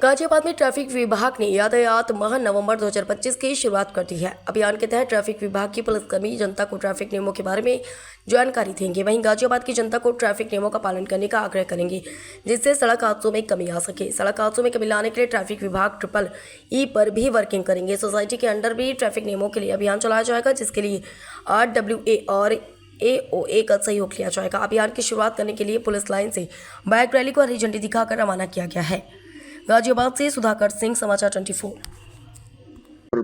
गाजियाबाद में ट्रैफिक विभाग ने यातायात माह नवंबर 2025 की शुरुआत कर दी है। अभियान के तहत ट्रैफिक विभाग की पुलिसकर्मी जनता को ट्रैफिक नियमों के बारे में जानकारी देंगे। वहीं गाजियाबाद की जनता को ट्रैफिक नियमों का पालन करने का आग्रह करेंगे, जिससे सड़क हादसों में कमी आ सके। सड़क हादसों में कमी लाने के लिए ट्रैफिक विभाग EEE पर भी वर्किंग करेंगे। सोसाइटी के अंडर भी ट्रैफिक नियमों के लिए अभियान चलाया जाएगा, जिसके लिए RWA और AOA का सहयोग लिया जाएगा। अभियान की शुरुआत करने के लिए पुलिस लाइन से बाइक रैली को हरी झंडी दिखाकर रवाना किया गया है। गाजियाबाद से सुधाकर सिंह, समाचार 24।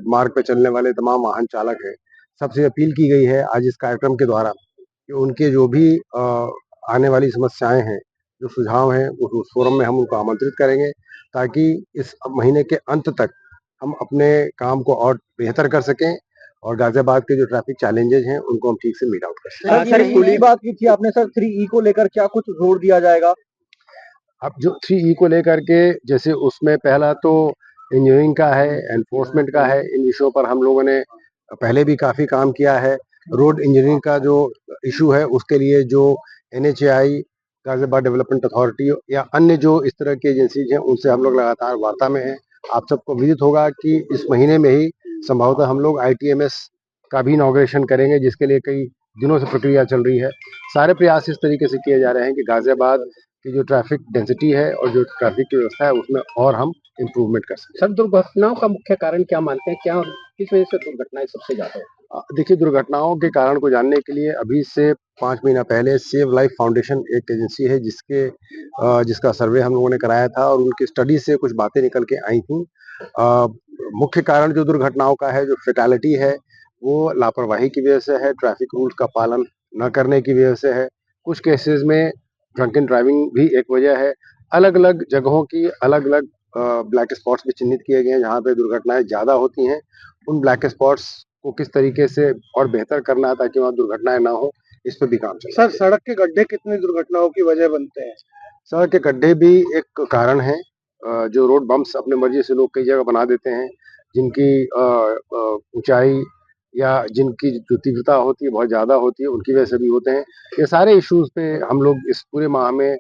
मार्ग पे चलने वाले तमाम वाहन चालक हैं, सबसे अपील की गई है आज इस कार्यक्रम के द्वारा कि उनके जो भी आने वाली समस्याएं हैं, जो सुझाव हैं, उस फोरम में हम उनको आमंत्रित करेंगे ताकि इस महीने के अंत तक हम अपने काम को और बेहतर कर सकें और गाजियाबाद के जो ट्रैफिक चैलेंजेस हैं उनको हम ठीक से मीट आउट कर सकें। सर, खुली बात की थी आपने सर, 3E को लेकर क्या कुछ जोर दिया जाएगा? अब जो 3E को लेकर के, जैसे उसमें पहला तो इंजीनियरिंग का है, एनफोर्समेंट का है। इन विषयों पर हम लोगों ने पहले भी काफी काम किया है। रोड इंजीनियरिंग का जो इशू है उसके लिए जो NHAI, गाजियाबाद डेवलपमेंट अथॉरिटी या अन्य जो इस तरह की एजेंसीज हैं उनसे हम लोग लगातार वार्ता में हैं। आप सबको विदित होगा कि इस महीने में ही संभवतः हम लोग ITMS का भी इनॉग्रेशन करेंगे, जिसके लिए कई दिनों से प्रक्रिया चल रही है। सारे प्रयास इस तरीके से किए जा रहे हैं कि गाजियाबाद की जो ट्रैफिक डेंसिटी है और जो ट्रैफिक की व्यवस्था है उसमें और हम इम्प्रूवमेंट कर सकें। सर, दुर्घटनाओं का मुख्य कारण क्या मानते हैं? क्या किस वजह से दुर्घटनाएं सबसे ज्यादा होती हैं? देखिए, दुर्घटनाओं के कारण को जानने के लिए अभी से 5 महीना पहले सेव लाइफ फाउंडेशन एक एजेंसी है जिसका सर्वे हम लोगों ने कराया था और उनकी स्टडी से कुछ बातें निकल के आई थी। मुख्य कारण जो दुर्घटनाओं का है, जो फेटालिटी है, वो लापरवाही की वजह से है, ट्रैफिक रूल्स का पालन न करने की वजह से है। कुछ केसेस में ड्रंकन ड्राइविंग भी एक वजह है। अलग अलग जगहों की अलग अलग ब्लैक स्पॉट्स भी चिन्हित किए गए हैं जहाँ पे दुर्घटनाएं ज्यादा होती हैं। उन ब्लैक स्पॉट्स को किस तरीके से और बेहतर करना है ताकि वहाँ दुर्घटनाएं ना हो, इस पर भी काम चल रहा है। सर, सड़क के गड्ढे कितनी दुर्घटनाओं की वजह बनते हैं? सड़क के गड्ढे भी एक कारण है। जो रोड बम्प्स अपने मर्जी से लोग कई जगह बना देते हैं, जिनकी ऊंचाई या जिनकी जो तीव्रता होती है बहुत ज्यादा होती है, उनकी वजह से भी होते हैं। ये सारे इश्यूज पे हम लोग इस पूरे माह में